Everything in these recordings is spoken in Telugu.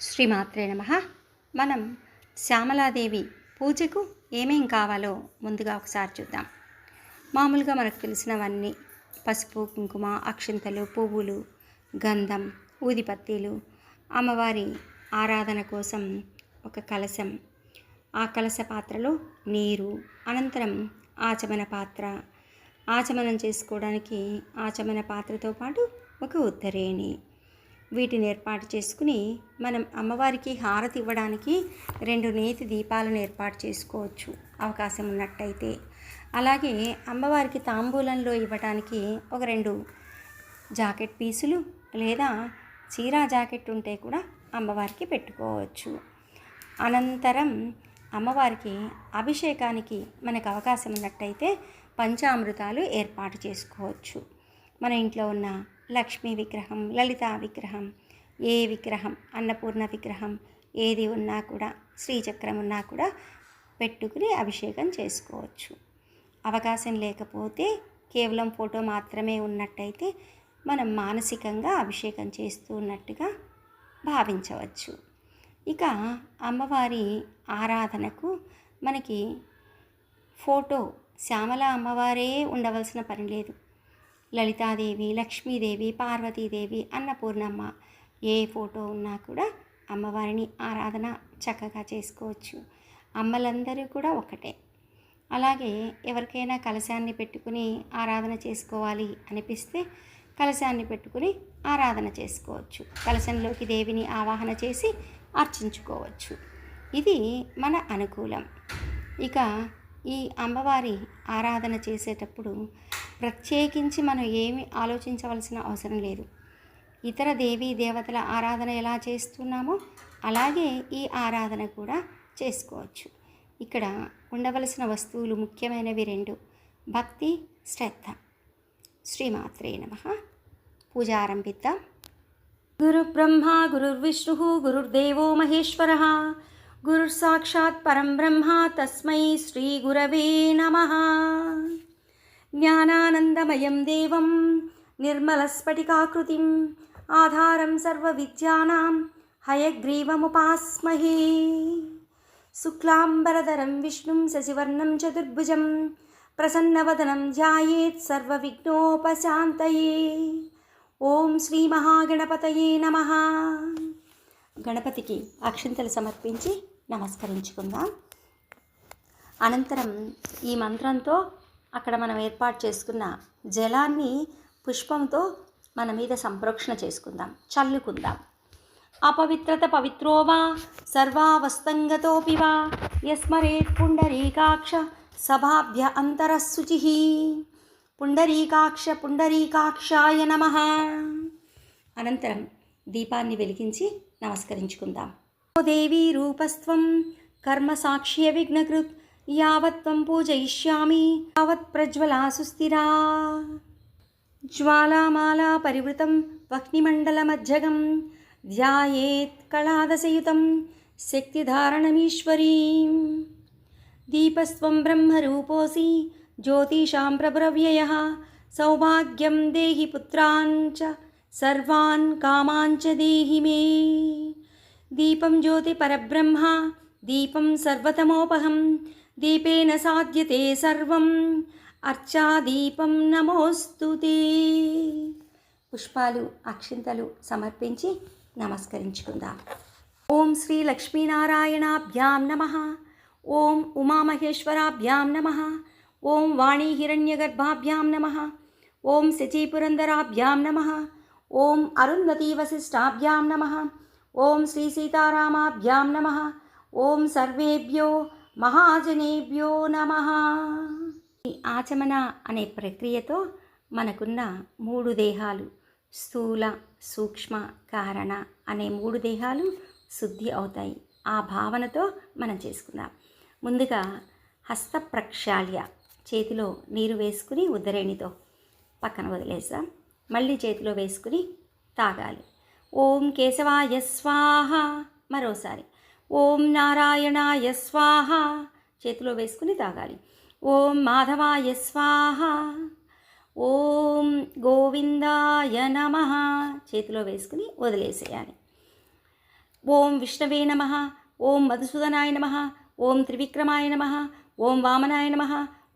శ్రీమాత్రే నమః. మనం శ్యామలాదేవి పూజకు ఏమేం కావాలో ముందుగా ఒకసారి చూద్దాం. మామూలుగా మనకు తెలిసినవన్నీ పసుపు, కుంకుమ, అక్షింతలు, పువ్వులు, గంధం, ఊదిపత్తీలు, అమ్మవారి ఆరాధన కోసం ఒక కలశం, ఆ కలశ పాత్రలో నీరు, అనంతరం ఆచమన పాత్ర, ఆచమనం చేసుకోవడానికి ఆచమన పాత్రతో పాటు ఒక ఉత్తరేణి, వీటిని ఏర్పాటు చేసుకుని మనం అమ్మవారికి హారతి ఇవ్వడానికి 2 నేతి దీపాలను ఏర్పాటు చేసుకోవచ్చు అవకాశం ఉన్నట్టయితే. అలాగే అమ్మవారికి తాంబూలంలో ఇవ్వడానికి ఒక 2 జాకెట్ పీసులు లేదా చీరా జాకెట్ ఉంటే కూడా అమ్మవారికి పెట్టుకోవచ్చు. అనంతరం అమ్మవారికి అభిషేకానికి మనకు అవకాశం ఉన్నట్టయితే పంచామృతాలు ఏర్పాటు చేసుకోవచ్చు. మన ఇంట్లో ఉన్న లక్ష్మీ విగ్రహం, లలితా విగ్రహం, ఏ విగ్రహం, అన్నపూర్ణ విగ్రహం ఏది ఉన్నా కూడా, శ్రీచక్రం ఉన్నా కూడా పెట్టుకుని అభిషేకం చేసుకోవచ్చు. అవకాశం లేకపోతే కేవలం ఫోటో మాత్రమే ఉన్నట్టయితే మనం మానసికంగా అభిషేకం చేస్తూ ఉన్నట్టుగా భావించవచ్చు. ఇక అమ్మవారి ఆరాధనకు మనకి ఫోటో శ్యామల అమ్మవారే ఉండవలసిన పని లేదు. లలితాదేవి, లక్ష్మీదేవి, పార్వతీదేవి, అన్నపూర్ణమ్మ ఏ ఫోటో ఉన్నా కూడా అమ్మవారిని ఆరాధన చక్కగా చేసుకోవచ్చు. అమ్మలందరూ కూడా ఒకటే. అలాగే ఎవరికైనా కలశాన్ని పెట్టుకుని ఆరాధన చేసుకోవాలి అనిపిస్తే కలశాన్ని పెట్టుకుని ఆరాధన చేసుకోవచ్చు. కలశంలోకి దేవిని ఆవాహన చేసి అర్చించుకోవచ్చు. ఇది మన అనుకూలం. ఇక ఈ అమ్మవారి ఆరాధన చేసేటప్పుడు ప్రత్యేకించి మనం ఏమి ఆలోచించవలసిన అవసరం లేదు. ఇతర దేవీ దేవతల ఆరాధన ఎలా చేస్తున్నామో అలాగే ఈ ఆరాధన కూడా చేసుకోవచ్చు. ఇక్కడ ఉండవలసిన వస్తువులు ముఖ్యమైనవి 2: భక్తి, శ్రద్ధ. శ్రీమాత్రే నమః. పూజ ఆరంభిద్దాం. గురుబ్రహ్మ గురుర్విష్ణు గురుర్దేవో మహేశ్వరః గురుర్సాక్షాత్ పరం బ్రహ్మ తస్మై శ్రీ గురవే నమః. జ్ఞానానందమయం దేవం నిర్మలస్ఫటికాకృతిం ఆధారం సర్వవిద్యానాం హయగ్రీవముపాస్మహే. శుక్లాంబరధరం విష్ణుం శశివర్ణం చతుర్భుజం ప్రసన్నవదనం ధ్యాయేత్ సర్వవిఘ్నోపశాంతయే. ఓం శ్రీ మహాగణపతయే నమః. గణపతికి అక్షింతలు సమర్పించి నమస్కరించుకుందాం. అనంతరం ఈ మంత్రంతో అక్కడ మనం ఏర్పాటు చేసుకున్న జలాన్ని పుష్పంతో మన మీద సంప్రోక్షణ చేసుకుందాం, చల్లుకుందాం. అపవిత్రత పవిత్రో వా సర్వావస్థంగతోపి వా యస్మరేత్ పుండరీకాక్ష సభాభ్య అంతరశుచిః. పుండరీకాక్ష పుండరీకాక్షాయ నమః. అనంతరం దీపాన్ని వెలిగించి నమస్కరించుకుందాం. ఓ దేవీ రూపస్త్వం కర్మ సాక్ష్య విఘ్నకృత్ యావత్వం పూజయిష్యామి యావత్ ప్రజ్వలా సుస్థిరా. జ్వాలామాలా పరివృతం వహ్నిమండలమజ్జగం ధ్యాయేత్ కళాదశయుతం శక్తిధారణమీశ్వరీం. దీపస్త్వం బ్రహ్మరూపోసి జ్యోతిషాం ప్రభ్రవ్యయః సౌభాగ్యం దేహి పుత్రాన్ చ సర్వాన్ కామాన్ చ దేహి మే. దీపం జ్యోతి పరబ్రహ్మ దీపం సర్వతమోపహం దీపేన సాధ్యతే సర్వం అర్చాదీపం నమోస్తుతే. పుష్పాలు, అక్షింతలు సమర్పించి నమస్కరించుకుందాం. ఓం శ్రీ లక్ష్మీనారాయణాభ్యాం నమః. ఓం ఉమామహేశ్వరాభ్యాం నమః. ఓం వాణీ హిరణ్యగర్భాభ్యాం నమః. ఓం శచీపురందరాభ్యాం నమః. ఓం అరుంధతీ వశిష్టాభ్యాం నమః. ఓం శ్రీ సీతారామాభ్యాం నమః. ఓం సర్వేభ్యో మహాజనేభ్యో నమః. ఈ ఆచమన అనే ప్రక్రియతో మనకున్న 3 దేహాలు, స్థూల, సూక్ష్మ, కారణ అనే 3 దేహాలు శుద్ధి అవుతాయి. ఆ భావనతో మనం చేసుకుందాం. ముందుగా హస్త ప్రక్షాళ్య, చేతిలో నీరు వేసుకుని ఉద్దరేణితో పక్కన వదిలేసాం. మళ్ళీ చేతిలో వేసుకుని తాగాలి. ఓం కేశవాయ స్వాహ. మరోసారి ఓం నారాయణాయ స్వాహ, చేతిలో వేసుకుని తాగాలి. ఓం మాధవాయ స్వాహ. ఓం గోవిందాయ నమః, చేతిలో వేసుకుని వదిలేసేయాలి. ఓం విష్ణవే నమః, ఓం మధుసూదనాయ నమః, ఓం త్రివిక్రమాయ నమః, ఓం వామనాయ నమః,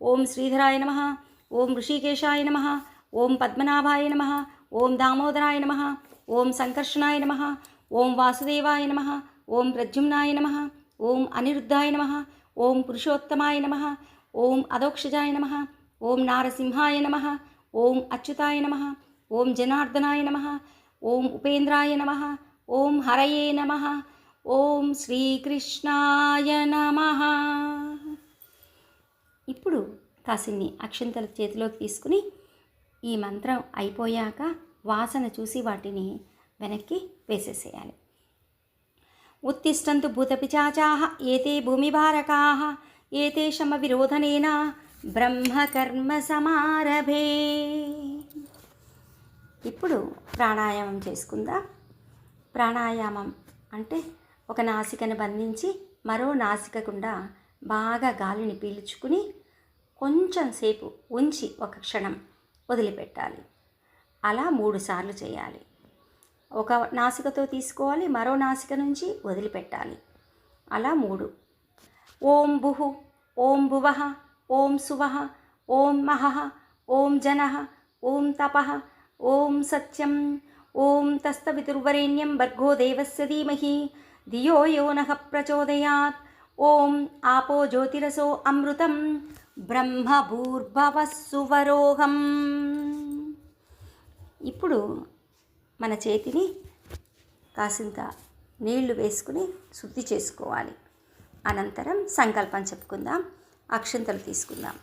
ఓం శ్రీధరాయ నమః, ఓం ఋషికేశాయ నమః, ఓం పద్మనాభాయ నమః, ఓం దామోదరాయ నమః, ఓం సంకర్షణాయ నమః, ఓం వాసుదేవాయ నమః, ఓం ప్రద్యుమ్నాయ నమః, ఓం అనిరుద్ధాయ నమః, ఓం పురుషోత్తమాయ నమః, ఓం అధోక్షజాయ నమః, ఓం నారసింహాయ నమః, ఓం అచ్యుతాయ నమః, ఓం జనార్దనాయ నమః, ఓం ఉపేంద్రాయ నమః, ఓం హరయే నమః, ఓం శ్రీకృష్ణాయ నమః. ఇప్పుడు కాసిన్ని అక్షంతల చేతిలోకి తీసుకుని ఈ మంత్రం అయిపోయాక వాసన చూసి వాటిని వెనక్కి వేసేసేయాలి. ఉత్తిష్టంతు భూతపిశాచాః ఏతే భూమిభారకాః ఏతేషమ విరోధనేన బ్రహ్మకర్మ సమారభే. ఇప్పుడు ప్రాణాయామం చేసుకుందాం. ప్రాణాయామం అంటే ఒక నాసికను బంధించి మరో నాసిక గుండా బాగా గాలిని పీల్చుకుని కొంచెం సేపు ఉంచి ఒక క్షణం వదిలిపెట్టాలి. అలా 3 సార్లు చేయాలి. ఒక నాసికతో తీసుకోవాలి, మరో నాసిక నుంచి వదిలిపెట్టాలి. అలా 3. ఓం భుః, ఓం భువః, ఓం సువః, ఓం మహః, ఓం జనః, ఓం తపః, ఓం సత్యం, ఓం తస్తవితుర్వరేణ్యం భర్గో దేవస్య ధీమహి ధియో యో నః ప్రచోదయాత్. ఓం ఆపో జ్యోతిరసో అమృతం బ్రహ్మ భూర్భువః సువరోహం. ఇప్పుడు మన చేతిని కాసింత నీళ్లు వేసుకుని శుద్ధి చేసుకోవాలి. అనంతరం సంకల్పం చెప్పుకుందాం. అక్షంతలు తీసుకుందాం.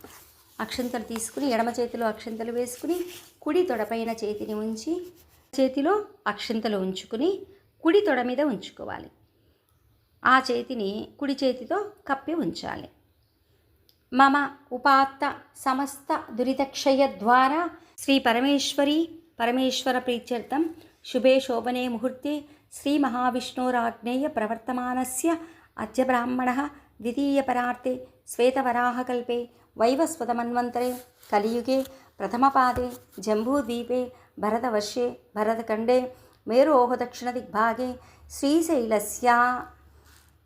అక్షంతలు తీసుకుని ఎడమ చేతిలో అక్షంతలు వేసుకుని కుడి తొడపైన చేతిని ఉంచి చేతిలో అక్షంతలు ఉంచుకుని కుడి తొడ మీద ఉంచుకోవాలి. ఆ చేతిని కుడి చేతితో కప్పి ఉంచాలి. మమ ఉపాత్త సమస్త దురితక్షయ ద్వారా శ్రీ పరమేశ్వర ప్రీత్యర్థం శుభే శోభనే ముహూర్తే శ్రీ మహావిష్ణోరాజ్ఞేయ ప్రవర్తమానస్య అద్య బ్రాహ్మణః ద్వితీయపరార్తే శ్వేతవరాహకల్పే వైవస్వతమన్వంతరే కలియుగే ప్రథమపాదే జంబూద్వీపే భరతవర్షే భరతఖండే మేరోహ దక్షిణ దిగ్భాగే శ్రీశైలస్య.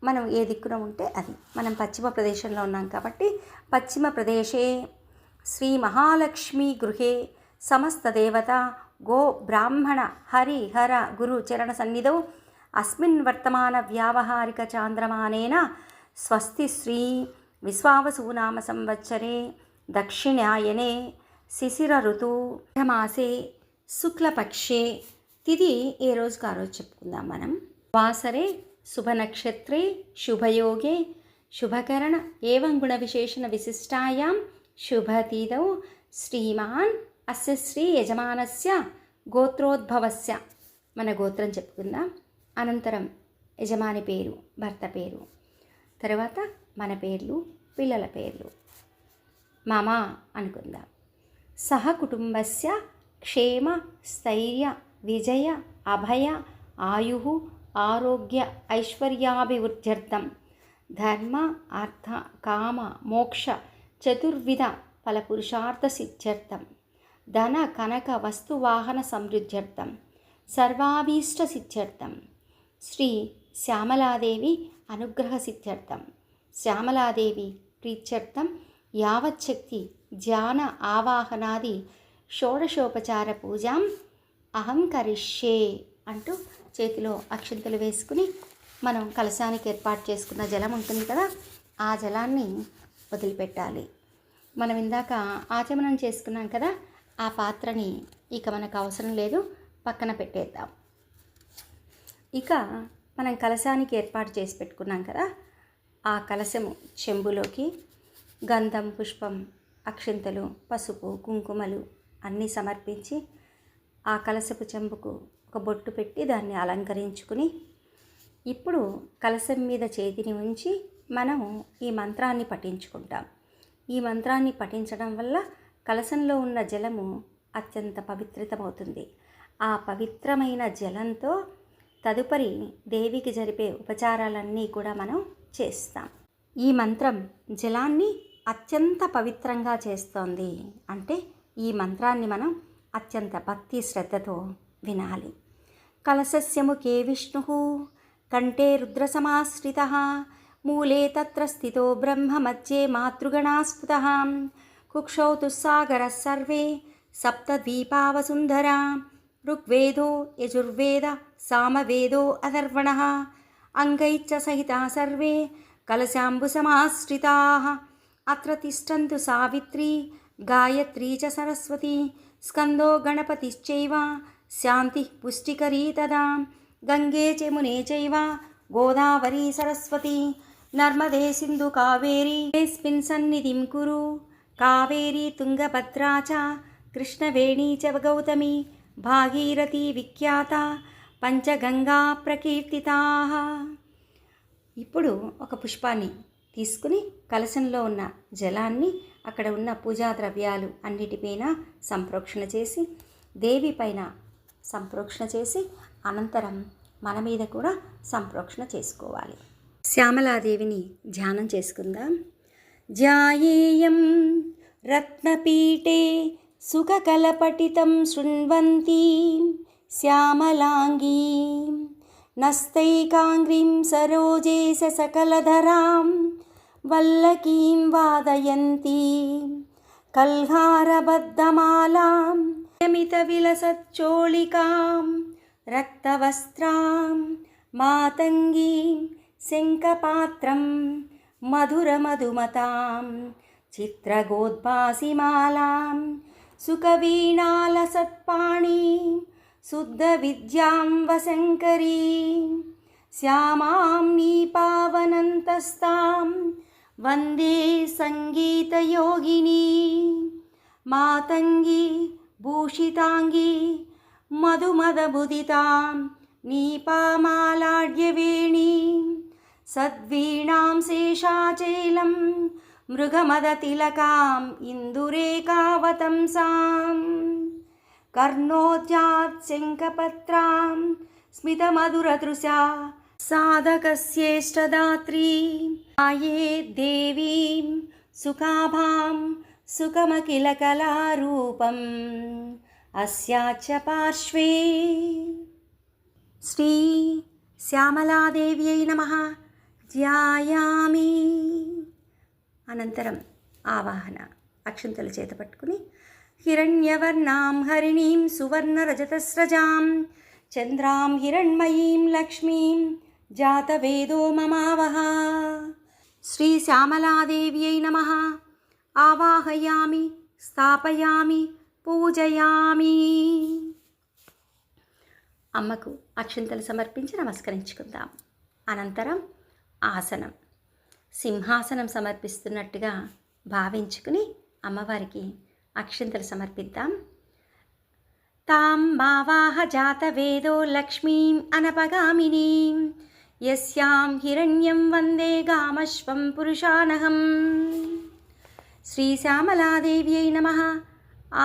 మనం ఏ దిక్కున ఉంటే అది. మనం పశ్చిమ ప్రదేశంలో ఉన్నాం కాబట్టి పశ్చిమ ప్రదేశే శ్రీ మహాలక్ష్మీ గృహే సమస్త దేవత గో బ్రాహ్మణ హరి హర గురు చరణ సన్నిధౌ అస్మిన్ వర్తమాన వ్యావహారిక చాంద్రమానేన స్వస్తి శ్రీ విశ్వావసునామ సంవత్సరే దక్షిణాయనే శిశిర ఋతు మాసే శుక్లపక్షే తిథి ఏ రోజుకు ఆ రోజు చెప్పుకుందాం మనం. వాసరే శుభనక్షత్రే శుభయోగే శుభకరణ ఏవం గుణ విశేషణ విశిష్టాయాం శుభతిథౌ శ్రీమాన్ అస్య శ్రీ యజమానస్య గోత్రోద్భవస్య. మన గోత్రం చెప్పుకుందాం. అనంతరం యజమాని పేరు, భర్త పేరు, తర్వాత మన పేర్లు, పిల్లల పేర్లు. మమ అనుకుందాం. సహ కుటుంబస్య క్షేమ స్థైర్య విజయ అభయ ఆయు ఆరోగ్య ఐశ్వర్యాభివృద్ధ్యర్థం ధర్మ అర్థ కామ మోక్ష చతుర్విధ ఫలపురుషార్థ సిద్ధ్యర్థం ధన కనక వస్తువాహన సమృద్ధ్యర్థం సర్వాభీష్ట సిద్ధ్యర్థం శ్రీ శ్యామలాదేవి అనుగ్రహ సిద్ధ్యర్థం శ్యామలాదేవి ప్రీత్యర్థం యావచ్చక్తి ధ్యాన ఆవాహనాది షోడశోపచార పూజాం అహం కరిష్యే అంటూ చేతిలో అక్షంతలు వేసుకుని మనం కలశానికి ఏర్పాటు చేసుకున్న జలం ఉంటుంది కదా, ఆ జలాన్ని వదిలిపెట్టాలి. మనం ఇందాక ఆచమనం చేసుకున్నాం కదా, ఆ పాత్రని ఇక మనకు అవసరం లేదు, పక్కన పెట్టేద్దాం. ఇక మనం కలశానికి ఏర్పాటు చేసి పెట్టుకున్నాం కదా, ఆ కలశము చెంబులోకి గంధం, పుష్పం, అక్షింతలు, పసుపు, కుంకుమలు అన్నీ సమర్పించి ఆ కలశపు చెంబుకు ఒక బొట్టు పెట్టి దాన్ని అలంకరించుకుని ఇప్పుడు కలశం మీద చేతిని ఉంచి మనం ఈ మంత్రాన్ని పఠించుకుంటాం. ఈ మంత్రాన్ని పఠించడం వల్ల కలశంలో ఉన్న జలము అత్యంత పవిత్రితమవుతుంది. ఆ పవిత్రమైన జలంతో తదుపరి దేవికి జరిపే ఉపచారాలన్నీ కూడా మనం చేస్తాం. ఈ మంత్రం జలాన్ని అత్యంత పవిత్రంగా చేస్తోంది. అంటే ఈ మంత్రాన్ని మనం అత్యంత భక్తి శ్రద్ధతో వినాలి. కలశస్య ముఖే విష్ణు కంఠే రుద్రసమాశ్రితः మూలే తత్ర స్థితో బ్రహ్మ మధ్యే మాతృగణాస్ఫుటः కుక్షౌ తు సాగరः సర్వే సప్తద్వీపావసుంధరా ఋగ్వేదో యజుర్వేద సామవేదో అథర్వణः అంగైశ్చ సహితా సర్వే కలశాంబుసమాశ్రితాः అత్ర తిష్టन्तు సావిత్రీ గాయత్రీ చ సరస్వతి స్కందో గణపతిశ్చైవ శాంతి పుష్టికరీ తదా గంగే చమునే చైవ గోదావరీ సరస్వతి నర్మదే సింధు కావేరీ యస్మిన్ సన్నిధిం కురు కావేరీ తుంగభద్రా చ కృష్ణవేణీ చ గౌతమి భాగీరథీ విఖ్యాత పంచగంగా ప్రకీర్తితాః. ఇప్పుడు ఒక పుష్పాన్ని తీసుకుని కలశంలో ఉన్న జలాన్ని అక్కడ ఉన్న పూజా ద్రవ్యాలు అన్నిటిపైన సంప్రోక్షణ చేసి దేవి పైన సంప్రోక్షణ చేసి అనంతరం మన మీద కూడా సంప్రోక్షణ చేసుకోవాలి. శ్యామలాదేవిని ధ్యానం చేసుకుందాం. ధ్యాయేయం రత్నపీఠే సుఖకలపటితం శృణ్వంతి శ్యామలాంగీ నస్తైకాంగ్రీం సరోజే సకలధరాం వల్లకీం వాదయంతి కల్హారబద్ధమాలాం యమిత విలసచ్చోళికాం రక్తవస్త్రాం మాతంగీం శంఖపాత్రం మధురమధుమతాం చిత్రగోద్భాసిమాలాం సుఖవీణాలసత్పాణీం శుద్ధవిద్యాం వశంకరీం శ్యామాం నీపావనంతస్తాం వందే సంగీతయోగినీ మాతంగీ భూషితాంగీ మధుమదముదితాం నీపామాలాడ్యవేణీం సద్వీణాం శేషాచైలం మృగమదతిలకాం ఇందురేకావతంసాం కర్ణోద్యాత్ శంఖపత్రాం స్మితమధురతృషా సాధకస్యేష్టదాత్రీ ఆయే దేవీం సుఖాభాం సుఖమఖిలకళారూపం అస్యాచ పార్శ్వే. శ్రీ శ్యామలాదేవ్యై నమః ధ్యాయామి. అనంతరం ఆవాహన అక్షంతల చేత పట్టుకుని హిరణ్యవర్ణాం హరిణీం సువర్ణరజతస్రజాం చంద్రాం హిరణ్మయీం లక్ష్మీం జాతవేదో మమావహ. శ్రీ శ్యామలాదేవ్యై నమః ఆవాహయామి స్థాపయామి పూజయామి. అమ్మకు అక్షంతలు సమర్పించి నమస్కరించుకుందాం. అనంతరం ఆసనం సింహాసనం సమర్పిస్తున్నట్టుగా భావించుకుని అమ్మవారికి అక్షంతలు సమర్పిద్దాం. తాం మావాహ జాతవేదో లక్ష్మీం అనపగామినీం యస్యాం హిరణ్యం వందే గామశ్వం పురుషానహం. శ్రీ శ్యామలాదేవ్యై నమః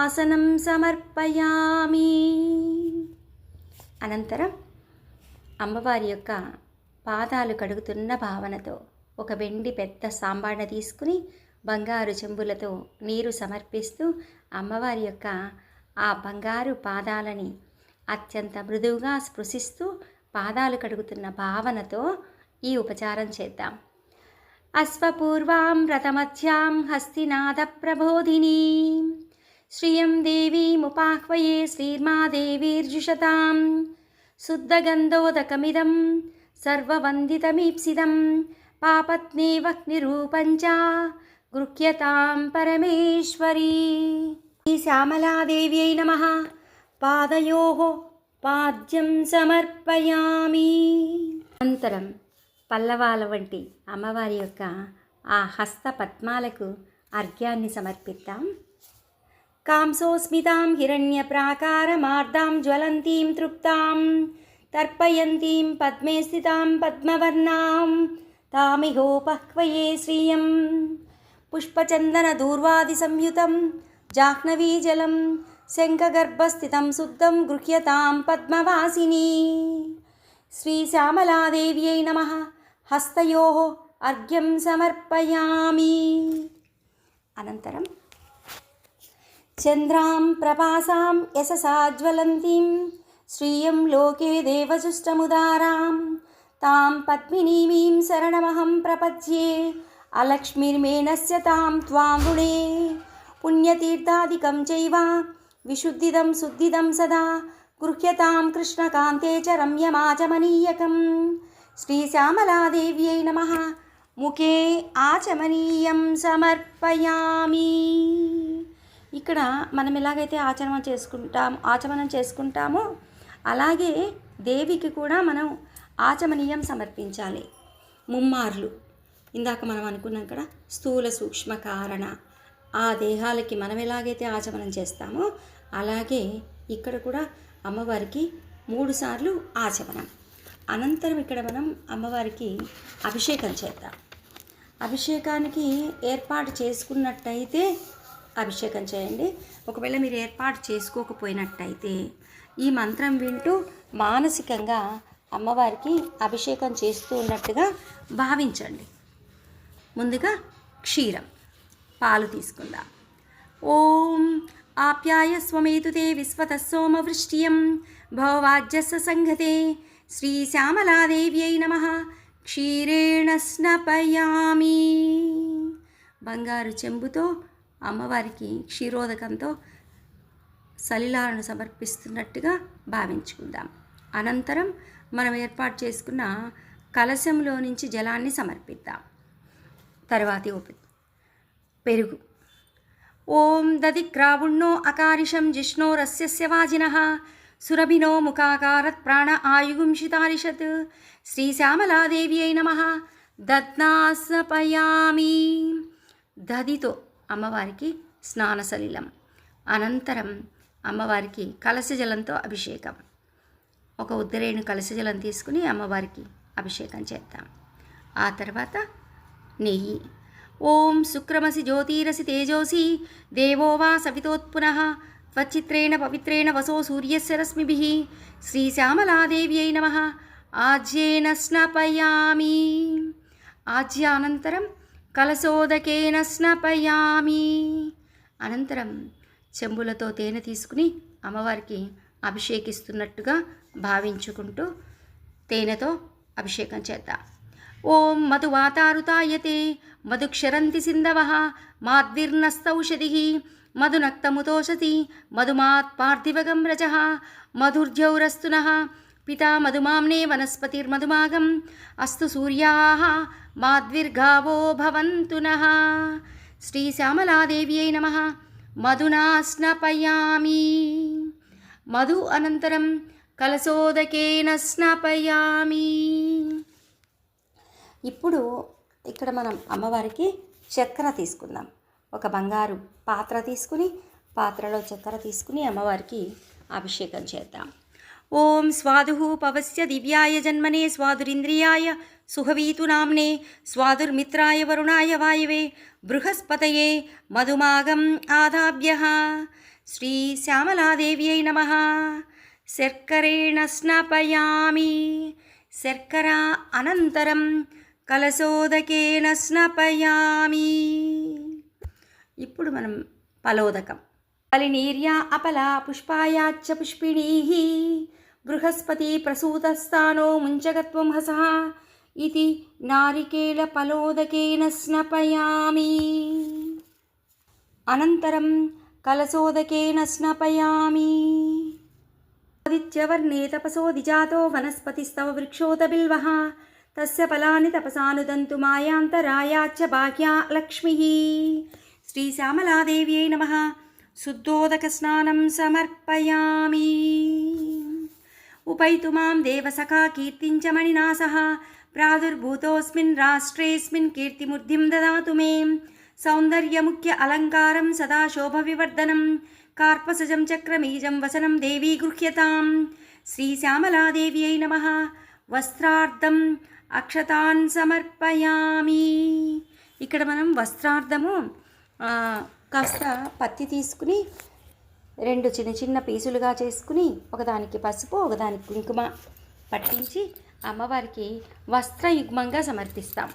ఆసనం సమర్పయామి. అనంతరం అమ్మవారి యొక్క పాదాలు కడుగుతున్న భావనతో ఒక వెండి పెద్ద సాంబాణ తీసుకుని బంగారు చెంబులతో నీరు సమర్పిస్తూ అమ్మవారి యొక్క ఆ బంగారు పాదాలని అత్యంత మృదువుగా స్పృశిస్తూ పాదాలు కడుగుతున్న భావనతో ఈ ఉపచారం చేద్దాం. అశ్వపూర్వాం రథమధ్యాం హస్తినాద ప్రబోధినీం శ్రియం దేవీముపాహ్వయే శ్రీర్మాదేవీర్జుషతాం శుద్ధగంధోదకమిదం సర్వవందితమీప్సితం పాపత్నేవహ్నిరూపంచ గృహ్యతాం పరమేశ్వరీ. శ్రీ శ్యామలాదేవ్యై నమః పాదయోః పాద్యం సమర్పయామి. అనంతరం పల్లవాల వంటి అమ్మవారి యొక్క ఆ హస్త పద్మాలకు అర్ఘ్యాన్ని సమర్పిద్దాం. కాంసోస్మితాం హిరణ్యప్రాకారమార్దాం జ్వలంతీం తృప్తాం తర్పయంతీం పద్మే స్థితాం పద్మవర్ణాం తామిహోపహ్వయే శ్రియం పుష్పచందన దూర్వాది సంయుతం జాహ్నవీజలం శంఖగర్భస్థితం శుద్ధం గృహ్యతాం పద్మవాసిని. శ్రీ శ్యామలాదేవ్యై నమః హస్తయోః అర్ఘ్యం సమర్పయామి. అనంతరం చంద్రాం ప్రభాసాం యశసా జ్వలంతీం శ్రియం లోకే దేవజుష్టముదారాం తాం పద్మినీమీం శరణమహం ప్రపద్యే అలక్ష్మిర్మేనస్య తాం త్వాం వృణే పుణ్యతీర్థాదికం చైవ విశుద్ధిదం శుద్ధిదం సదా గృహ్యతాం కృష్ణకాంతే చ రమ్యమాచమనీయకం. శ్రీశ్యామలాదేవ్యై నమః. ముఖే ఆచమనీయం సమర్పయామి. ఇక్కడ మనం ఎలాగైతే ఆచమనం చేసుకుంటామో అలాగే దేవికి కూడా మనం ఆచమనీయం సమర్పించాలి ముమ్మార్లు. ఇందాక మనం అనుకున్నాం కదా, స్థూల సూక్ష్మ కారణ ఆ దేహాలకి మనం ఎలాగైతే ఆచమనం చేస్తామో అలాగే ఇక్కడ కూడా అమ్మవారికి 3 సార్లు ఆచమనం. అనంతరం ఇక్కడ మనం అమ్మవారికి అభిషేకం చేద్దాం. అభిషేకానికి ఏర్పాటు చేసుకున్నట్టయితే అభిషేకం చేయండి. ఒకవేళ మీరు ఏర్పాటు చేసుకోకపోయినట్టయితే ఈ మంత్రం వింటూ మానసికంగా అమ్మవారికి అభిషేకం చేస్తూ ఉన్నట్టుగా భావించండి. ముందుగా క్షీరం, పాలు తీసుకుందాం. ఓం ఆప్యాయస్వమేతుతే విశ్వతః సోమవృష్టియం భవవాజ్యస్య సంఘతే శ్రీశ్యామలాదేవ్యై నమః. క్షీరేణ స్నపయామి. బంగారు చెంబుతో అమ్మవారికి క్షీరోదకంతో సలిలాలను సమర్పిస్తున్నట్టుగా భావించుకుందాం. అనంతరం మనం ఏర్పాటు చేసుకున్న కలశంలో నుంచి జలాన్ని సమర్పిద్దాం. తర్వాతి పెరుగు. ఓం దదిగ్రావుణ్ణో అకారిషం జిష్ణో రస్యస్య వాజినః సురభినో ముఖాకారత్ ప్రాణ ఆయుగుంషితారిషత్. శ్రీశ్యామలాదేవ్యై నమః. దద్నాస్నపయామి. దదితో అమ్మవారికి స్నాన సలిలం. అనంతరం అమ్మవారికి కలశ జలంతో అభిషేకం. ఒక ఉద్దరేణు కలశ జలం తీసుకుని అమ్మవారికి అభిషేకం చేద్దాం. ఆ తర్వాత నెయ్యి. ఓం శుక్రమసి జ్యోతిరసి తేజోసి దేవో వా సవితోత్పునః త్వచ్చిత్రేణ పవిత్రేణ వసో సూర్యస్య రశ్మిభిః. శ్రీశ్యామలాదేవ్యై నమః. ఆజ్యేన స్నపయామి. ఆజ్యానంతరం కలశోదకేన స్నపయామి. అనంతరం చెంబులతో తేనె తీసుకుని అమ్మవారికి అభిషేకిస్తున్నట్టుగా భావించుకుంటూ తేనెతో అభిషేకం చేద్దాం. ఓం మధువాతారుతాయతే మధుక్షరంతి సింధవః మాద్విర్నస్తౌషధిః మధునక్తముతోషతి మధుమాత్ పార్థివగం రజః మధుర్జౌరస్తు నః పితా మధుమామ్నే వనస్పతిర్మధుమాగం అస్తు సూర్యాః మాద్విర్గావో భవంతు నః. శ్రీశ్యామలాదేవ్యై నమః. మధునా స్నపయామి. మధు అనంతరం కలశోదకేన స్నపయామి. ఇప్పుడు ఇక్కడ మనం అమ్మవారికి చక్కెర తీసుకుందాం. ఒక బంగారు పాత్ర తీసుకుని పాత్రలో చక్కెర తీసుకుని అమ్మవారికి అభిషేకం చేద్దాం. ఓం స్వాదుః పవస్య దివ్యాయ జన్మనే స్వాదురింద్రియాయ సుహవీతు నామ్నే స్వాదుర్మిత్రాయ వరుణాయ వాయవే బృహస్పతయే మధుమాగం ఆదాభ్యః. శ్రీశ్యామలాదేవ్యై నమః. శర్కరేణ స్నపయామి. శర్కర అనంతరం కలశోదకేన స్నపయామి. ఇప్పుడు మనం ఫలోదకం. ఫలినీర్యా అపలా పుష్పాయాచ్చ పుష్పిణీః బృహస్పతి ప్రసూతస్థానో ముంచగత్వం హసః ఇతి నారికేళ ఫలోదకేన స్నపయామి. అనంతరం కలశోదకేన స్నపయామి. ఆదిత్యవర్ణే తపసో దిజాతో వనస్పతిస్తవ వృక్షోత బిల్వః తస్య ఫలాని తపసానుదంతు మాయాంతరాయాచ్చ బాహ్యా లక్ష్మిః. శ్రీశ్యామలాదేవ్యై నమః. శుద్ధోదక స్నానం సమర్పయామి. ఉపైతు మాం దేవసఖా కీర్తించ మణినా సహ ప్రాదుర్భూతోస్మిన్ రాష్ట్రేస్మిన్ కీర్తిమూర్తిం దదాతు మే. సౌందర్యముఖ్య అలంకారం సదా శోభవివర్ధనం కార్పసజం చక్రమీజం వసనం దేవీ గృహ్యతాం. శ్రీశ్యామలాదేవ్యై నమః. వస్త్రార్థం అక్షతాన్ సమర్పయామి. ఇక్కడ మనం వస్త్రార్థము కాస్త పత్తి తీసుకుని 2 చిన్న చిన్న పీసులుగా చేసుకుని ఒకదానికి పసుపు ఒకదానికి కుంకుమ పట్టించి అమ్మవారికి వస్త్రయుగ్మంగా సమర్పిస్తాం.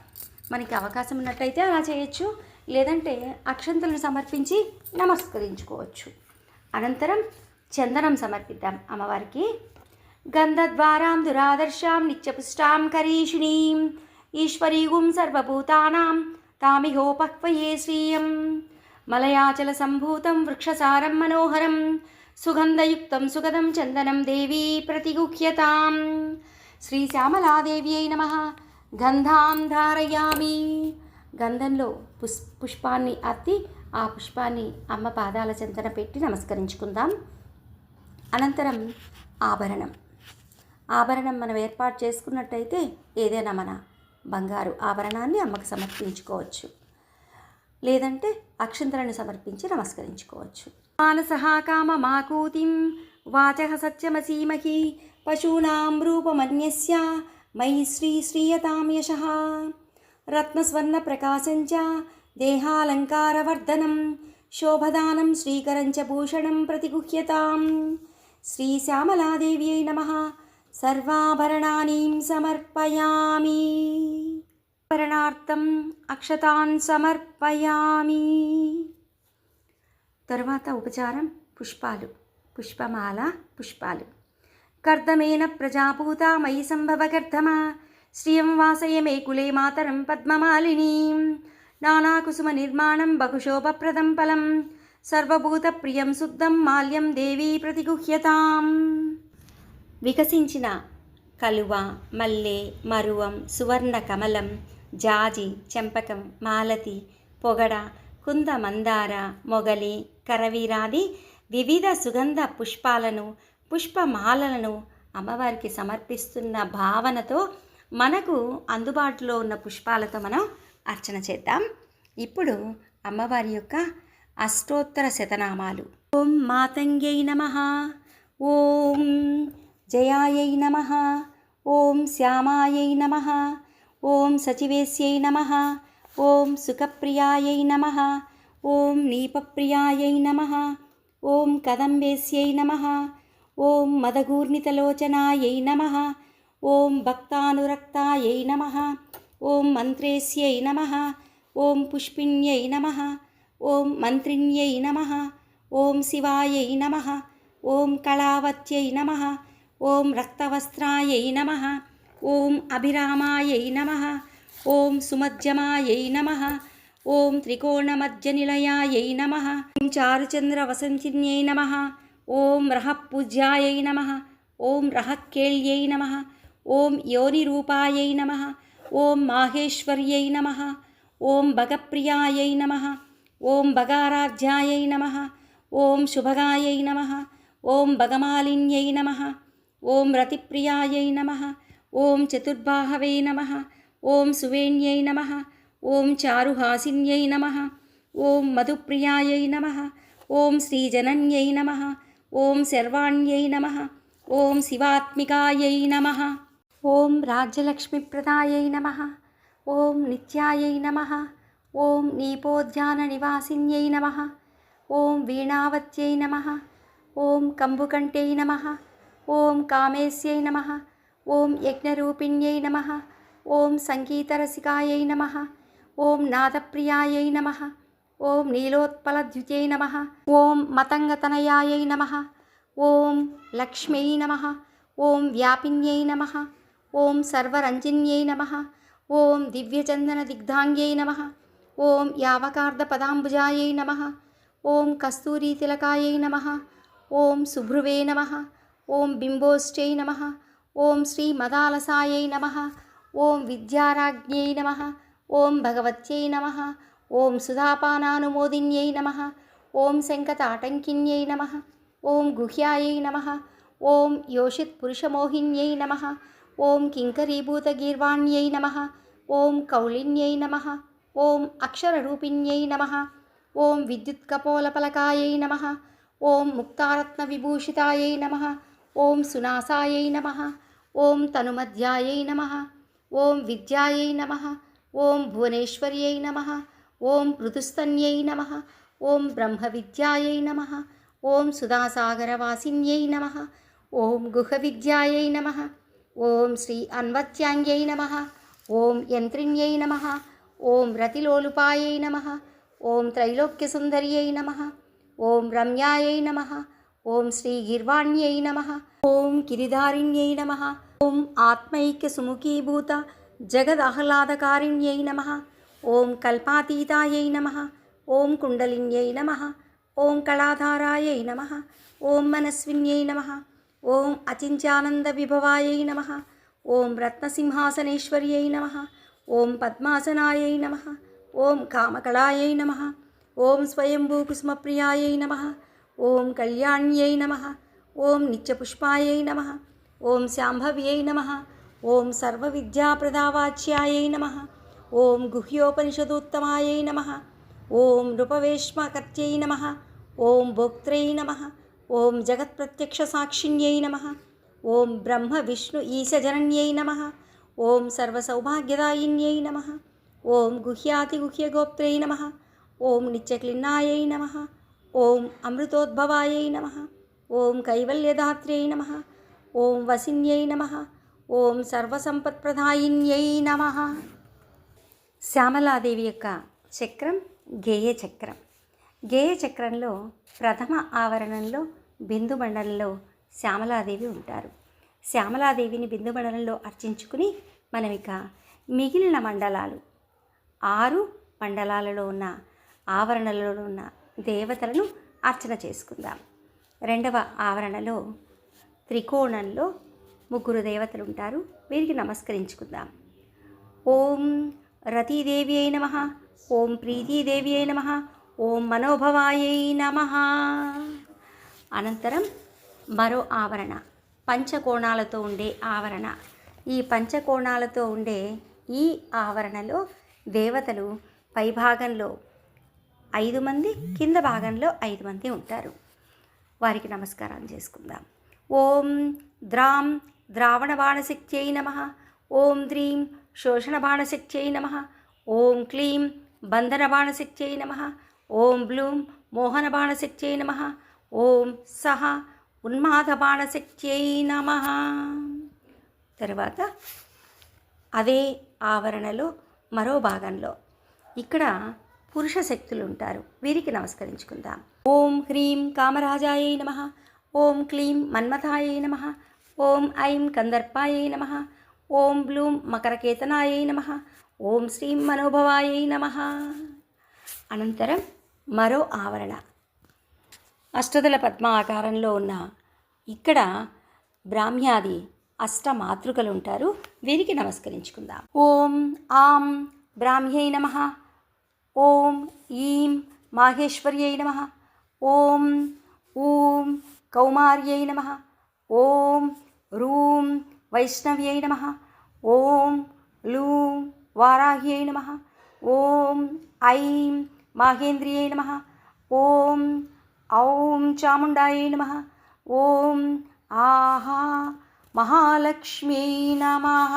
మనకి అవకాశం ఉన్నట్టయితే అలా చేయొచ్చు, లేదంటే అక్షంతలను సమర్పించి నమస్కరించుకోవచ్చు. అనంతరం చందనం సమర్పిద్దాం అమ్మవారికి. గంధద్వారాం దురాదర్శాం నిత్యపుష్టాం కరీషిణీం ఈశ్వరీగుం సర్వభూతానాం తామిహోపక్వయే శ్రియం మలయాచల సంభూతం వృక్షసారం మనోహరం సుగంధయుక్తం సుగదం చందనం దేవీ ప్రతిగుహ్యతాం. శ్రీ శ్యామలాదేవ్యై నమః. గంధాం ధారయామి. గంధంలో పుష్పాన్ని అత్తి ఆ పుష్పాన్ని అమ్మ పాదాల చెంతన పెట్టి నమస్కరించుకుందాం. అనంతరం ఆభరణం మనం ఏర్పాటు చేసుకున్నట్టయితే ఏదైనా మన బంగారు ఆభరణాన్ని అమ్మకు సమర్పించుకోవచ్చు, లేదంటే అక్షంతలను సమర్పించి నమస్కరించుకోవచ్చు. మానసః కామమాకూతిం వాచః సత్యమసీమహి పశూనాం రూపమన్యస్య మయి శ్రీయతాం యశః రత్నస్వర్ణ ప్రకాశంచ దేహాలంకారవర్ధనం శోభదానం శ్రీకరంచ భూషణం ప్రతిగుహ్యతాం. శ్రీ శ్యామలాదేవ్యై నమః. సర్వాభరణానీం సమర్పయామి. ఆభరణార్థం అక్షతాన్ సమర్పయామి. తరువాత ఉపచారం పుష్పాలు, పుష్పమాల, పుష్పాలు. కర్దమేన ప్రజాపూత మయి సంభవ కర్దమ శ్రియం వాసయ మే కులే మాతరం పద్మమాలినీం నానాకుసుమ నిర్మాణం బహుశోభప్రదం ఫలం సర్వభూత ప్రియం శుద్ధం మాల్యం దేవీ ప్రతిగుహ్యతాం. వికసించిన కలువ, మల్లె, మరువం, సువర్ణ కమలం, జాజి, చెంపకం, మాలతి, పొగడ, కుంద, మందార, మొగలి, కరవీరాది వివిధ సుగంధ పుష్పాలను, పుష్పమాలలను అమ్మవారికి సమర్పిస్తున్న భావనతో మనకు అందుబాటులో ఉన్న పుష్పాలతో మనం అర్చన చేద్దాం. ఇప్పుడు అమ్మవారి యొక్క అష్టోత్తర శతనామాలు. ఓం మాతంగ్యై నమః, ఓం జయాయై నమః, ఓం శ్యామాయై నమః, ఓం సచివేశ్యై నమః, ఓం సుఖప్రియాయై నమః, ఓం నీపప్రియాయై నమః, ఓం కదంబేస్యై నమః, ఓం మదగూర్ణితలోచనాయై నమః, ఓం భక్తానురక్తాయై నమః, ఓం మంత్రేస్యై నమః, ఓం పుష్పిణ్యై నమః, ఓం మంత్రిణ్యై నమః, ఓం శివాయై నమః, ఓం కళావత్యై నమః, ఓం రక్తవస్త్రాయై నమః, ఓం అభిరామాయై నమః, ఓం సుమధ్యమాయై నమః, ఓం త్రికోణమధ్యనిలయాయై నమః, ఓం చారుచంద్రవసంచిన్యై నమః, ఓం రహపూజ్యాయై నమః, ఓం రహకేళ్యై నమః, ఓం యోనిరూపాయై నమః, ఓం మాహేశ్వర్యై నమః, ఓం భగప్రియాయై నమః, ఓం భగారాధ్యాయై నమః, ఓం శుభగాయై నమః, ఓం భగమాలిన్యై నమః, ఓం రతిప్రియాయై నమః, ఓం చతుర్బాహవే నమః, ఓం సువేణ్యై నమః, ఓం చారుహాసిన్యై నమః, ఓం మధుప్రియాయై నమః, ఓం శ్రీజనన్యై నమః, ఓం శర్వాణ్యై నమః, ఓం శివాత్మికాయై నమః, ఓం రాజ్యలక్ష్మీప్రదాయై నమః, ఓం నిత్యాయై నమః, ఓం నీపోద్యాన నివాసిన్యై నమః, ఓం వీణావత్యై నమః, ఓం కంబుకంఠై నమః, ఓం కామేశ్యై నమః, ఓం యజ్ఞరూపిణ్యై నమః, ఓం సంగీతరసికాయై నమః, ఓం నాదప్రియాయై నమః, ఓం నీలోత్పలద్యుతై నమః, ఓం మతంగతనయాయై నమః, ఓం లక్ష్మ్యై నమః, ఓం వ్యాపిన్యై నమః, ఓం సర్వరంజిన్యై నమః, ఓం దివ్యచందనదిగ్ధాంగ్యై నమః, ఓం యావకార్ధపదాంబుజాయై నమః, ఓం కస్తూరీతిలకాయై నమః, ఓం సుభ్రువే నమః, ఓం బింబోష్టై నమః, ఓం శ్రీమదాలసాయై నమః, ఓం విద్యారాజ్ఞై నమః, ఓం భగవత్యై నమః, ఓం సుధాపానానుమోదిన్యై నమః, ఓం శంకతాటంకిన్యై నమః, ఓం గుహ్యాయై నమః, ఓం యోషిత్పురుషమోహిన్యై నమః, ఓం కింకరీభూతగీర్వాణ్యై నమః, ఓం కౌళిన్యై నమః, ఓం అక్షరరూపిణ్యై నమః, ఓం విద్యుత్కపోలపలకాయై నమః, ఓం ముక్తారత్నవిభూషితాయై నమః, ఓం సునాసాయై నమః, ఓం తనుమధ్యాయై నమః, ఓం విద్యాయై నమః, ఓం భువనేశ్వర్యై నమః, ఓం పృథుస్తన్యై నమః, ఓం బ్రహ్మవిద్యాయై నమః, ఓం సుధాసాగరవాసిన్యై నమః, ఓం గుహవిద్యాయై నమః, ఓం శ్రీ అన్వత్యాంగ్యై నమః, ఓం యంత్రిణ్యై నమః, ఓం రతిలోలుపాయై నమః, ఓం త్రైలోక్యసుందర్యై నమః, ఓం రమ్యాయై నమః, ఓం శ్రీ గిర్వాణ్యై నమః. ఓం గిరిధారిణ్యై నమః. ఓం ఆత్మైక్య సుముఖీభూత జగదాహ్లాదకారిణ్యై నమః. ఓం కల్పాతీతాయై నమః. ఓం కుండలిన్యై నమః. ఓం కళాధారాయై నమః. ఓం మనస్విన్యై నమః. ఓం అచింత్యానంద విభవాయై నమః. ఓం రత్నసింహాసనేశ్వర్యై నమః. ఓం పద్మాసనాయై నమః. ఓం కామకళాయై నమః. ఓం స్వయంభూ కుసుమప్రియాయై నమః. ఓం కళ్యాణ్యై నమః. ఓం నిత్యపుష్పాయై నమః. ఓం శాంభవ్యై నమః. ఓం సర్వవిద్యాప్రదావాచ్యాయై నమః. ఓం గుహ్యోపనిషదూత్తమాయై నమః. ఓం నృపవేష్మకర్త్యై నమః. ఓం భోక్త్రై నమః. ఓం జగత్ప్రత్యక్షసాక్షిణ్యై నమః. ఓం బ్రహ్మ విష్ణు ఈశజనన్యై నమః. ఓం సర్వసౌభాగ్యదాయిన్యై నమః. ఓం గుహ్యాతిగుహ్యగోప్త్రై నమః. ఓం నిత్యక్లిన్నాయై నమః. ఓం అమృతోద్భవాయై నమః. ఓం కైవల్యదాత్ర్యై నమః. ఓం వసిన్యై నమః. ఓం సర్వసంపత్ప్రదాయిన్యై నమః. శ్యామలాదేవి యొక్క చక్రం గేయ చక్రం. గేయ చక్రంలో ప్రథమ ఆవరణంలో బిందు మండలంలో శ్యామలాదేవి ఉంటారు. శ్యామలాదేవిని బిందు మండలంలో అర్చించుకుని మనం ఇక మిగిలిన మండలాలు 6 మండలాలలో ఉన్న ఆవరణలలో ఉన్న దేవతలను అర్చన చేసుకుందాం. 2వ ఆవరణలో త్రికోణంలో 3 దేవతలు ఉంటారు. వీరికి నమస్కరించుకుందాం. ఓం రతీదేవి అయి నమః. ఓం ప్రీతీదేవి అయి నమః. ఓం మనోభవాయై నమః. అనంతరం మరో ఆవరణ పంచకోణాలతో ఉండే ఆవరణ. ఈ పంచకోణాలతో ఉండే ఈ ఆవరణలో దేవతలు పైభాగంలో 5 మంది, కింద భాగంలో 5 మంది ఉంటారు. వారికి నమస్కారం చేసుకుందాం. ఓం ద్రాం ద్రావణ బాణశక్త్యై నమః. ఓం ద్రీం శోషణ బాణశక్త్యై నమః. ఓం క్లీం బంధన బాణశక్త్యై నమః. ఓం బ్లూం మోహన బాణశక్త్యై నమః. ఓం సహ ఉన్మాద బాణశక్త్యై నమః. తర్వాత అదే ఆవరణలో మరో భాగంలో ఇక్కడ పురుష శక్తులు ఉంటారు. వీరికి నమస్కరించుకుందాం. ఓం హ్రీం కామరాజాయై నమః. ఓం క్లీం మన్మథాయై నమః. ఓం ఐం కందర్పాయై నమః. ఓం బ్లూం మకరకేతనాయై నమః. ఓం శ్రీం మనోభవాయై నమః. అనంతరం మరో ఆవరణ అష్టదళ పద్మ ఆకారంలో ఉన్న ఇక్కడ బ్రాహ్మ్యాది అష్టమాతృకలు ఉంటారు. వీరికి నమస్కరించుకుందాం. ఓం ఆం బ్రాహ్మ్యై నమః. ఓం ఈం మాహేశ్వర్యై నమః. ఓం ఊం కౌమార్యై నమః. ఓం రూం వైష్ణవ్యై నమః. ఓం లూం వారాహ్యై నమః. ఓం ఐం మాహేంద్రియై నమః. ఓం ఔం చాముండాయై నమః. ఓం ఆహా మహాలక్ష్మ్యై నమః.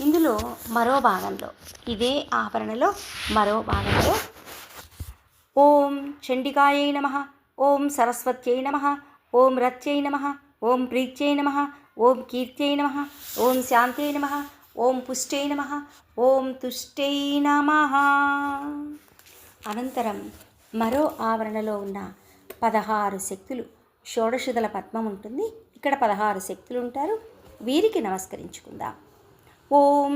ఇందులో మరో భాగంలో ఇదే ఆవరణలో మరో భాగంలో ఓం చండికాయై నమః. ఓం సరస్వత్యై నమః. ఓం రత్యై నమః. ఓం ప్రీత్యై నమః. ఓం కీర్త్యై నమః. ఓం శాంత్యై నమః. ఓం పుష్టై నమః. ఓం తుష్టై నమః. అనంతరం మరో ఆవరణలో ఉన్న 16 శక్తులు షోడశదళ పద్మం ఉంటుంది. ఇక్కడ 16 శక్తులు ఉంటారు. వీరికి నమస్కరించుకుందాం. ఓం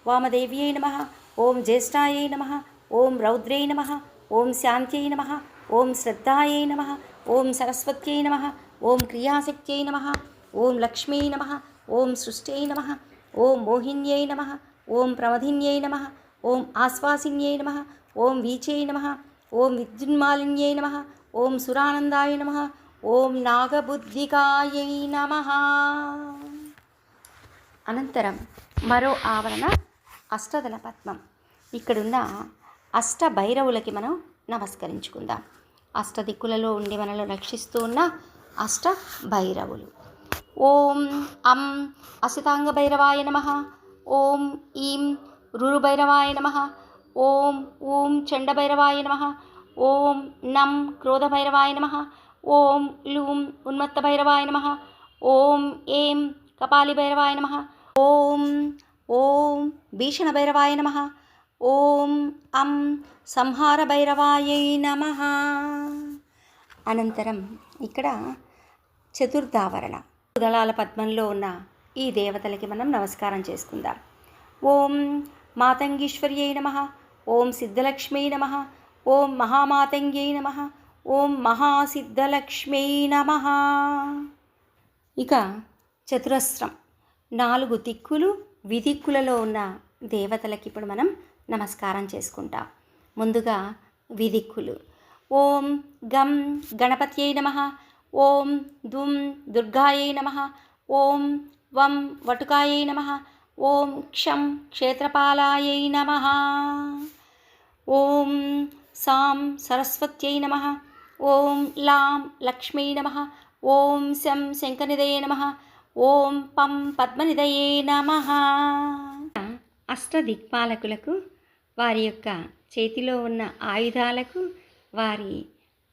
వామదేవ్యై నమః. ఓం జ్యేష్ఠాయై నమః. ఓం రౌద్రై నమః. ఓం శాంత్యై నమః. ఓం శ్రద్ధాయై నమః. ఓం సరస్వత్యై నమః. ఓం క్రియాశక్త్యై నమః. ఓం లక్ష్మీ నమః. ఓం సృష్ట్యై నమః. ఓం మోహిన్యై నమః. ఓం ప్రమథిన్యై నమః. ఓం ఆశ్వాసిన్యై నమః. ఓం వీచై నమః. ఓం విద్యున్మాలిన్యై నమః. ఓం సురానందాయ నమః. ఓం నాగబుద్ధికాయై నమః. అనంతరం మరో ఆవరణ అష్టదళ పద్మం. ఇక్కడున్న అష్ట భైరవులకి మనం నమస్కరించుకుందాం. అష్టదిక్కులలో ఉండి మనలో రక్షిస్తూ ఉన్న అష్ట భైరవులు. ఓం అం అసితాంగ భైరవాయ నమః. ఓం ఈం రురుభైరవాయ నమః. ఓం ఊం చండభైరవాయ నమః. ఓం నం క్రోధభైరవాయ నమః. ఓం లూం ఉన్మత్తభైరవాయ నమః. ఓం ఏం కపాలిభైరవాయ నమః. ఓం ఓం భీషణభైరవాయ నమః. ఓం అం సంహారభైరవాయై నమః. అనంతరం ఇక్కడ చతుర్థావరణ దళాల పద్మంలో ఉన్న ఈ దేవతలకి మనం నమస్కారం చేసుకుందాం. ఓం మాతంగీశ్వర్యై నమః, ఓం సిద్ధలక్ష్మీ నమః, ఓం మహామాతంగ్యై నమః, ఓం మహాసిద్ధలక్ష్మీ నమః. ఇక చతురస్రం 4 దిక్కులు విదిక్కులలో ఉన్న దేవతలకి ఇప్పుడు మనం నమస్కారం చేసుకుంటాం. ముందుగా విదిక్కులు. ఓం గం గణపత్యై నమః, ఓం దుం దుర్గాయై నమః, ఓం వం వటుకాయై నమః, ఓం క్షం క్షేత్రపాలాయై నమః, ఓం సాం సరస్వత్యై నమః, ఓం లాం లక్ష్మీ నమః, ఓం శం శంఖనిధయే నమః, ఓం పం పద్మనిధయే నమః. అష్టదిక్పాలకులకు వారి యొక్క చేతిలో ఉన్న ఆయుధాలకు వారి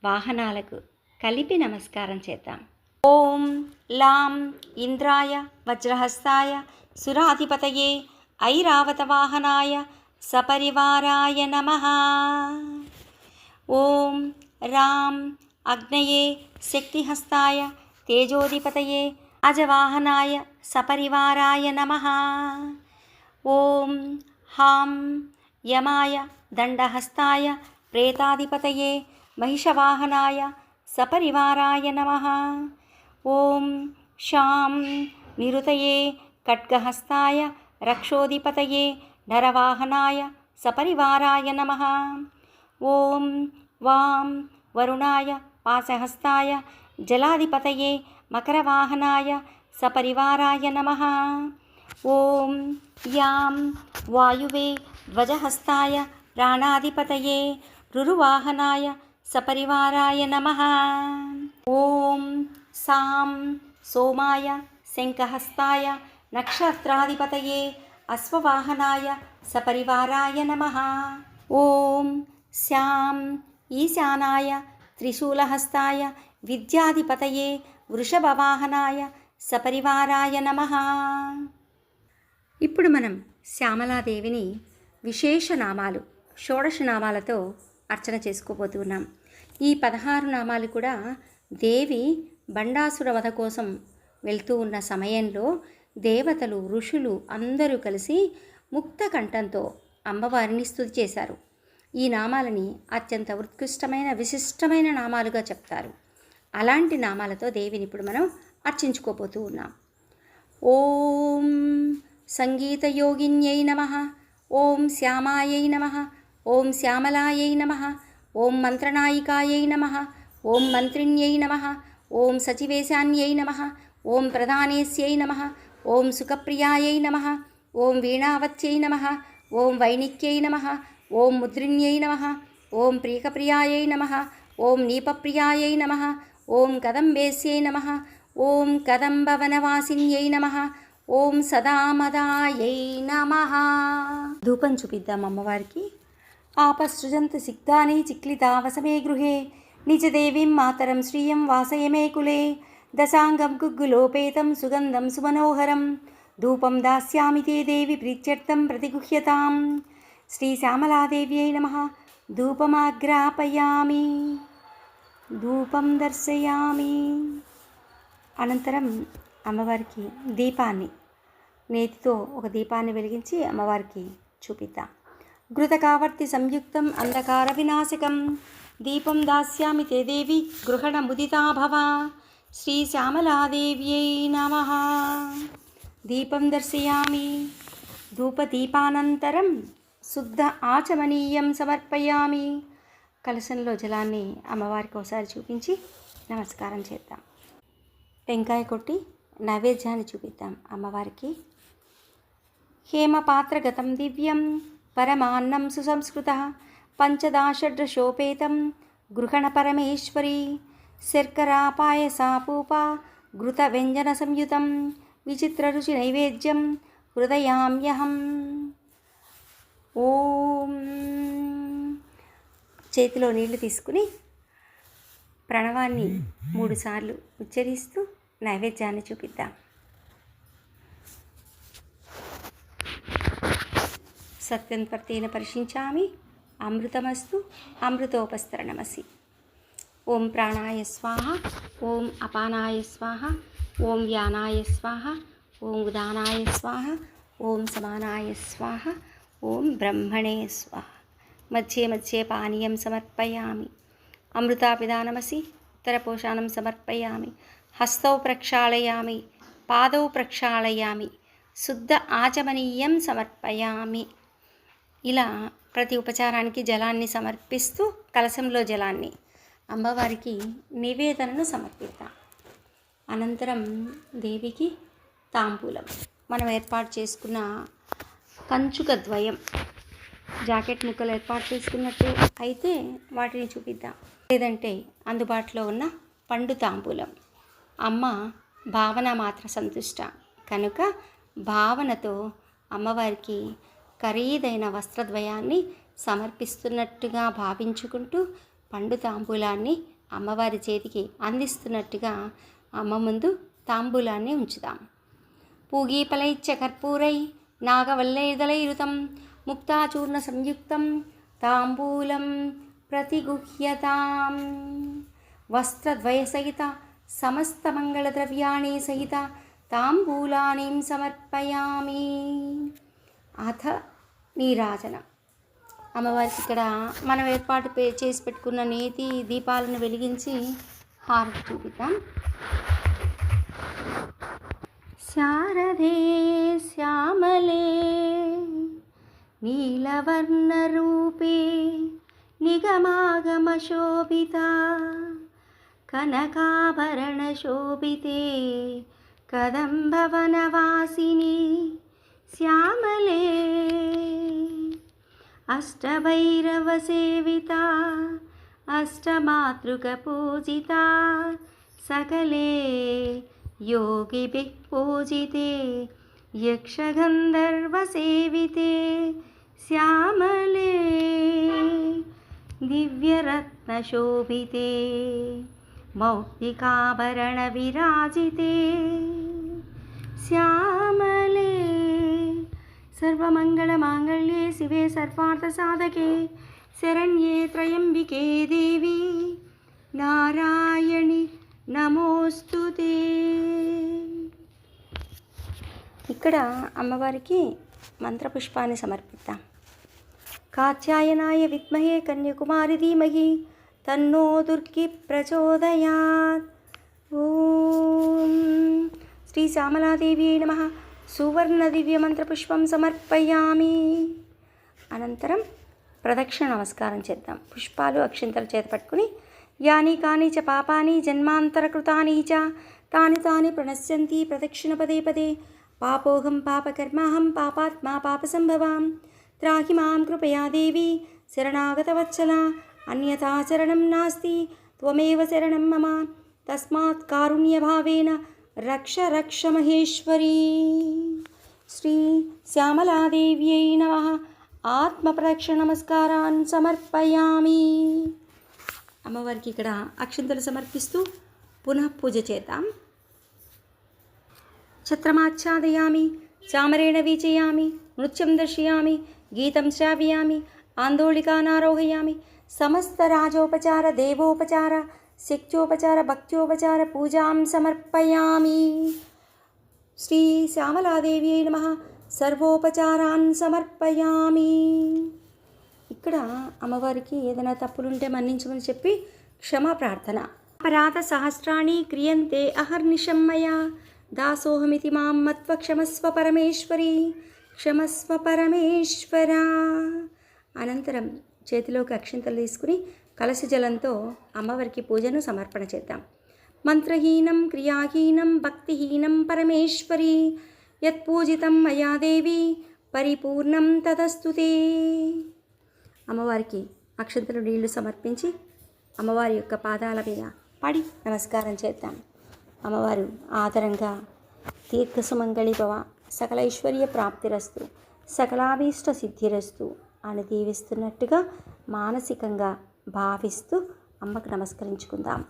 వాహనాలకు కలిపి నమస్కారం చేద్దాం. ఓం లాం ఇంద్రాయ వజ్రహస్తాయ సురాధిపతయే ఐరావత వాహనాయ సపరివారాయ నమః. ఓం రాం అగ్నయే శక్తిహస్తాయ తేజోధిపతయే అజవాహనాయ సపరివారాయ నమః. ఓం హాం యమాయ దండహస్తాయ ప్రేతాధిపతయే మహిషవాహనాయ సపరివారాయ నమః. ఓం శాం నిరుతయే ఖడ్గహస్తాయ రక్షోధిపతయే నరవాహనాయ సపరివారాయ నమః. ఓం వాం వరుణాయ పాశహస్తాయ జలాధిపతయే మకరవాహనాయ సపరివారాయ నమః. ఓం యాం వాయువే ధ్వజహస్తాయ ప్రాణాధిపతయే రురువాహనాయ సపరివారాయ నమః. ఓం సాం సోమాయ శంఖహస్తాయ నక్షత్రాధిపతయే అశ్వవాహనాయ సపరివారాయ నమః. ఓం శాం ఈశానాయ త్రిశూలహస్తాయ విద్యాధిపతయే వృషభవాహనాయ సపరివారాయ నమః. ఇప్పుడు మనం శ్యామలాదేవిని విశేష నామాలు షోడశ నామాలతో అర్చన చేసుకోబోతున్నాం. ఈ 16 నామాలు కూడా దేవి బండాసుర వధ కోసం వెళ్తూ ఉన్న సమయంలో దేవతలు ఋషులు అందరూ కలిసి ముక్త కంఠంతో అమ్మవారిని స్తుతి చేశారు. ఈ నామాలని అత్యంత ఉత్కృష్టమైన విశిష్టమైన నామాలుగా చెప్తారు. అలాంటి నామాలతో దేవిని ఇప్పుడు మనం అర్చించుకోబోతూ ఉన్నాం. ఓం సంగీతయోగిన్యై నమః, ఓం శ్యామాయై నమః, ఓం శ్యామలాయై నమః, ఓం మంత్రనాయికాయై నమః, ఓం మంత్రిణ్యై నమః, ఓం సచివేశాన్యై నమః, ఓం ప్రధానేస్యై నమః, ఓం సుఖప్రియాయై నమః, ఓం వీణావత్యై నమః, ఓం వైణిక్యై నమః, ఓం ముద్రిణ్యై నమః, ఓం ప్రియకప్రియాయై నమః, ఓం నీపప్రియాయై నమః, ఓం కదంబేస్యై నమః, ఓం కదంబవనవాసిన్యై నమః, ఓం సదామదాయై నమః. ధూపం చూపిద్దాం అమ్మవారికి. ఆపసృజంత సిగ్ధాని చిక్లితావసమే గృహే నిజదేవీం మాతరం శ్రియం వాసయమే కులే దశాంగం గుగ్గులోపేతం సుగంధం సుమనోహరం ధూపం దాస్యామి తే దేవి ప్రీత్యర్థం ప్రతిగుహ్యతాం. శ్రీ శ్యామలాదేవ్యై నమః. ధూపమాగ్రాపయామి, ధూపం దర్శయామి. అనంతరం అమ్మవారికి దీపాన్ని నేతితో ఒక దీపాన్ని వెలిగించి అమ్మవారికి చూపిద్దాం. ఘృతకావర్తి సంయుక్తం అంధకార వినాశకం దీపం దాస్యామి తే దేవి గృహణ ముదితా భవ. శ్రీ శ్యామలాదేవ్యై నమః. దీపం దర్శయామి. ధూపదీపానంతరం శుద్ధ ఆచమనీయం సమర్పయామి. కలశంలో జలాన్ని అమ్మవారికి ఒకసారి చూపించి నమస్కారం చేద్దాం. టెంకాయ కొట్టి నైవేద్యాన్ని చూపిద్దాం అమ్మవారికి. హేమపాత్రగతం దివ్యం పరమాన్నం సుసంస్కృత పంచదాషడ్రశోపేతం గృహణ పరమేశ్వరి శర్కరా పాయసాపూప ఘృత వ్యంజన సంయుతం విచిత్రరుచి నైవేద్యం హృదయామ్యహం. ఓం. చేతిలో నీళ్లు తీసుకుని ప్రణవాన్ని 3 సార్లు ఉచ్చరిస్తూ నైవేద్యాన్ని చూపిద్దాం. సత్యం త్వర్తేన పరిశించామి అమృతమస్తు అమృతోపస్తరణమసి. ఓం ప్రాణాయ స్వాహ, ఓం అపానాయ స్వాహ, ఓం వ్యానాయ స్వాహ, ఓం ఉదానాయ స్వాహ, ఓం సమానాయ స్వాహ, ఓం బ్రహ్మణే స్వాహ. మధ్యే మధ్యే పానీయం సమర్పయామి. అమృతాపిదానమసి ఉత్తరపోషాణం సమర్పయామి. హస్తౌ ప్రక్షాళయామి, పాదౌ ప్రక్షాళయామి, శుద్ధ ఆచమనీయం సమర్పయామి. ఇలా ప్రతి ఉపచారానికి జలాన్ని సమర్పిస్తూ కలశంలో జలాన్ని అమ్మవారికి నివేదనను సమర్పిద్దాం. అనంతరం దేవికి తాంబూలం, మనం ఏర్పాటు చేసుకున్న కంచుక ద్వయం జాకెట్ ముక్కలు ఏర్పాటు చేసుకున్నట్టు అయితే వాటిని చూపిద్దాం. లేదంటే అందుబాటులో ఉన్న పండు తాంబూలం. అమ్మ భావన మాత్ర సంతుష్ట కనుక భావనతో అమ్మవారికి ఖరీదైన వస్త్రద్వయాన్ని సమర్పిస్తున్నట్టుగా భావించుకుంటూ పండు తాంబూలాన్ని అమ్మవారి చేతికి అందిస్తున్నట్టుగా అమ్మ ముందు తాంబూలాన్ని ఉంచుదాం. పూగీపలైచ్చ కర్పూరై నాగవల్లైదలైరుతం ముక్తాచూర్ణ సంయుక్తం తాంబూలం ప్రతిగుహ్యతాం. వస్త్రద్వయ సహిత సమస్త మంగళద్రవ్యాణి సహిత తాంబూలాని సమర్పయామి. అథ నీరాజనం. అమ్మవారికి ఇక్కడ మనం ఏర్పాటు చేసి పెట్టుకున్న నేతి దీపాలను వెలిగించి హారతి చూపిద్దాం. శారదే శ్యామలే నీలవర్ణరూపే నిగమాగమశోభిత కనకాభరణశోభితే కదంబవనవాసిని శ్యామలే అష్టభైరవసేవిత అష్టమాతృకపూజిత సకలే యోగిభిః పూజితే యక్షగంధర్వసేవితే శ్యామలే దివ్యరత్నశోభితే మౌక్తికాభరణవిరాజితే శ్యామలే సర్వమంగళమాంగళ్యే శివే సర్వార్థసాధకే శరణ్యే త్రయంబికే దేవి నారాయణి నమోస్తుతే. ఇక్కడ అమ్మవారికి మంత్రపుష్పాన్ని సమర్పిద్దాం. కాత్యాయనాయ విద్మహే కన్యాకుమారి ధీమహి తన్నో దుర్గి ప్రచోదయాత్. ఓం శ్రీ శ్యామలాదేవ్యై నమః. సువర్ణ దివ్య మంత్రపుష్పం సమర్పయామి. అనంతరం ప్రదక్షిణ నమస్కారం చేద్దాం. పుష్పాలు అక్షింతలు చేత పట్టుకుని యాని కాని చ పాపాని జన్మాంతరకృతాని చ తాని తాని ప్రణశ్యంతి ప్రదక్షిణ పదే పదే. పాపోహం పాపకర్మాహం పాపాత్మా పాపసంభవాం త్రాహి మాం కృపయా దేవి శరణాగతవత్సల అన్యథా శరణం నాస్తి త్వమేవ శరణం మమ తస్మాత్ కారుణ్యభావేన రక్ష రక్ష మహేశ్వరీ. శ్రీ శ్యామలాదేవ్యై నమః. ఆత్మప్రదక్షిణ నమస్కారాన్ని సమర్పయామి. అమ్మవారికి ఇక్కడ అక్షంతలు సమర్పిస్తూ పునః పూజ చేద్దాం. ఛత్రమాచ్ఛాదయామి, చామరేణ వీచయామి, నృత్యం దర్శయామి, గీతం శ్రావయామి, ఆందోళికానారోహయామి. సమస్త రాజోపచార దేవోపచార శక్త్యోపచార భక్త్యోపచార పూజాం సమర్పయామి. శ్రీ శ్యామలాదేవ్యై నమః. సర్వోపచారాన్ సమర్పయామి. ఇక్కడ అమ్మవారికి ఏదైనా తప్పులుంటే మన్నించమని చెప్పి క్షమా ప్రార్థన. అపరాధ సహస్రాణి క్రియంతే అహర్నిశం మయా దాసోహమితి మాం మత్వ క్షమస్వ పరమేశ్వరి క్షమస్వ పరమేశ్వర. అనంతరం చేతిలోకి అక్షింతలు తీసుకుని కలశ జలంతో అమ్మవారికి పూజను సమర్పణ చేద్దాం. మంత్రహీనం క్రియాహీనం భక్తిహీనం పరమేశ్వరి యత్పూజితం మయా దేవి పరిపూర్ణం తదస్తుతే. అమ్మవారికి అక్షంతలు నీళ్లు సమర్పించి అమ్మవారి యొక్క పాదాల మీద పడి నమస్కారం చేద్దాం. అమ్మవారు ఆదరంగా దీర్ఘసుమంగళి భవ, సకల ఐశ్వర్య ప్రాప్తిరస్తు, సకలాభీష్ట సిద్ధిరస్తు అని దీవిస్తున్నట్టుగా మానసికంగా భావిస్తూ అమ్మకు నమస్కరించుకుందాం.